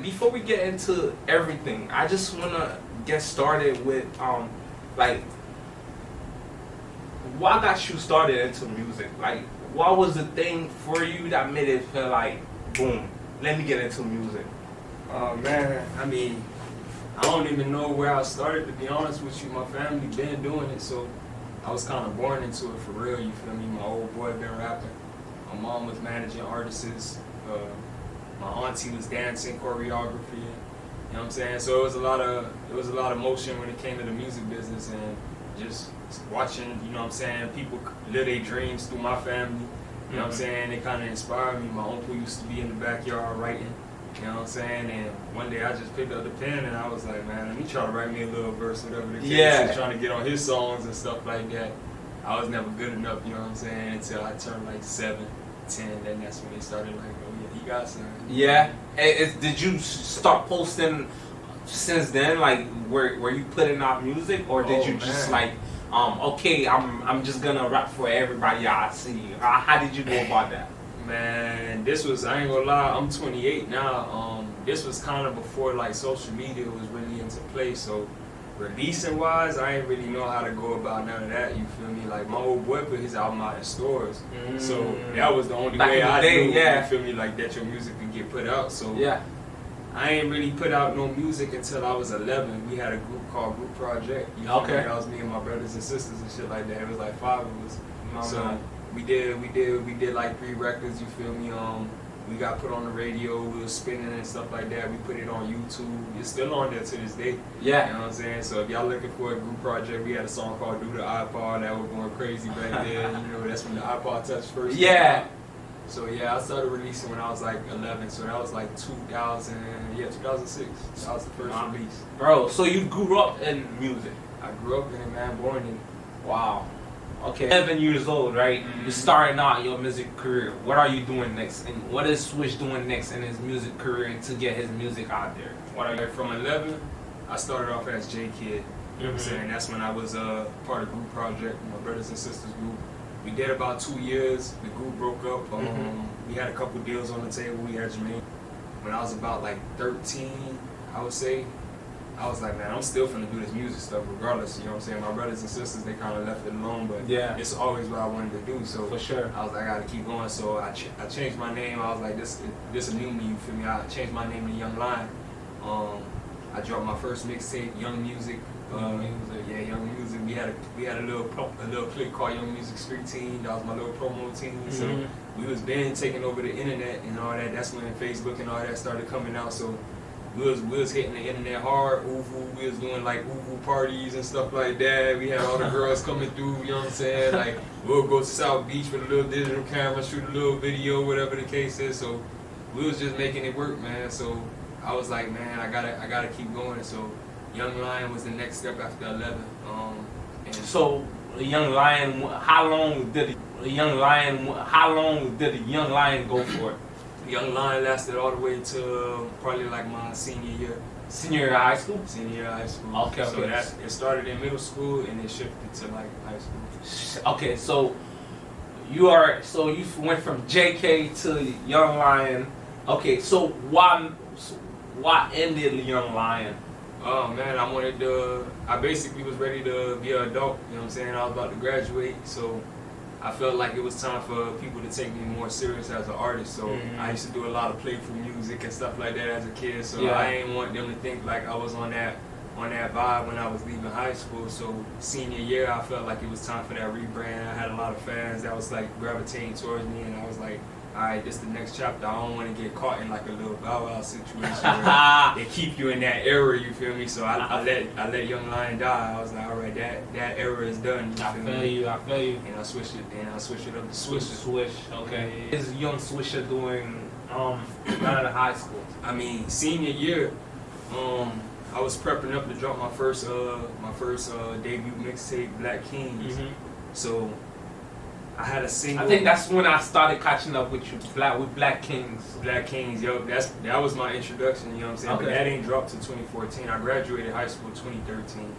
before we get into everything, I just wanna get started with like, what got you started into music? Like, what was the thing for you that made it feel like, boom, let me get into music? Oh man, I mean, I don't even know where I started, to be honest with you. My family been doing it, so I was kind of born into it for real, you feel me? My old boy been rapping. My mom was managing artists. My auntie was dancing, choreography. You know what I'm saying? So it was a lot of motion when it came to the music business, and just watching, you know what I'm saying, people live their dreams through my family. You know what I'm saying? It kind of inspired me. My uncle used to be in the backyard writing. You know what I'm saying? And one day I just picked up the pen and I was like, man, let me try to write me a little verse, whatever the case is, trying to get on his songs and stuff like that. I was never good enough, you know what I'm saying, until I turned like 7, 10, then that's when they started like, oh yeah, he got something. Yeah. Did you start posting since then? Like, were you putting out music, or did you just like, okay, I'm just gonna rap for everybody I see? How did you go about that? Man, this was, I ain't gonna lie, I'm 28 now. This was kind of before like social media was really into play, so releasing wise, I ain't really know how to go about none of that, you feel me? Like, my old boy put his album out in stores, so that was the only way I knew, you feel me, like that your music could get put out. So I ain't really put out no music until I was 11. We had a group called Group Project. You feel me? That was me and my brothers and sisters and shit like that. It was like 5 of us. So we did like 3 records, you feel me? We got put on the radio, we was spinning and stuff like that. We put it on YouTube. It's still on there to this day. Yeah. You know what I'm saying? So if y'all looking for a Group Project, we had a song called Do the iPod that was going crazy back then. You know, that's when the iPod Touch first came out. So yeah, I started releasing when I was like 11. So that was like 2006. That was the first release. Bro, so you grew up in music? I grew up in it, man, born in it. Wow. Okay, 11 years old, right? You're starting out your music career. What are you doing next? And what is Swish doing next in his music career to get his music out there? What are you? From 11, I started off as J Kid. You know what I'm saying? That's when I was part of Group Project, my brothers and sisters group. We did about 2 years. The group broke up. We had a couple deals on the table. We had Jermaine. When I was about like 13, I would say, I was like, man, I'm still finna do this music stuff regardless. You know what I'm saying? My brothers and sisters, they kind of left it alone, but it's always what I wanted to do. So for sure, I was like, I gotta keep going. So I changed my name. I was like, this a new me, you feel me? I changed my name to Young Lion. I dropped my first mixtape, Young Music. Young Music. We had a little clique called Young Music Street Team. That was my little promo team. So we was been taking over the internet and all that. That's when Facebook and all that started coming out. So we was hitting the internet hard. We was doing like parties and stuff like that. We had all the girls coming through, you know what I'm saying? Like, we'll go to South Beach with a little digital camera, shoot a little video, whatever the case is. So we was just making it work, man. So I was like, man, I gotta keep going. So Young Lion was the next step after 11. So Young Lion, how long did the Young Lion go for? Young Lion lasted all the way to probably like my senior year. Senior year of high school? Senior year of high school. Okay. So it started in middle school and it shifted to like high school. Okay, so you went from JK to Young Lion. Okay, so why ended Young Lion? Oh man, I basically was ready to be an adult, you know what I'm saying? I was about to graduate, so I felt like it was time for people to take me more serious as an artist. So I used to do a lot of playful music and stuff like that as a kid. So I didn't want them to think like I was on that vibe when I was leaving high school. So senior year, I felt like it was time for that rebrand. I had a lot of fans that was like gravitating towards me, and I was like, all right, this is the next chapter. I don't want to get caught in like a little Bow Wow situation where they keep you in that era, you feel me? So I let Young Lion die. I was like, all right, that era is done. I feel you. And I switched it up to Swish. Swish, okay. What is Young Swisher doing out of high school? I mean, senior year, I was prepping up to drop my first debut mixtape, Black Kings. So I had a single. I think that's when I started catching up with you, with Black Kings. Black Kings, yo, that was my introduction, you know what I'm saying? Okay. But that ain't dropped to 2014. I graduated high school 2013.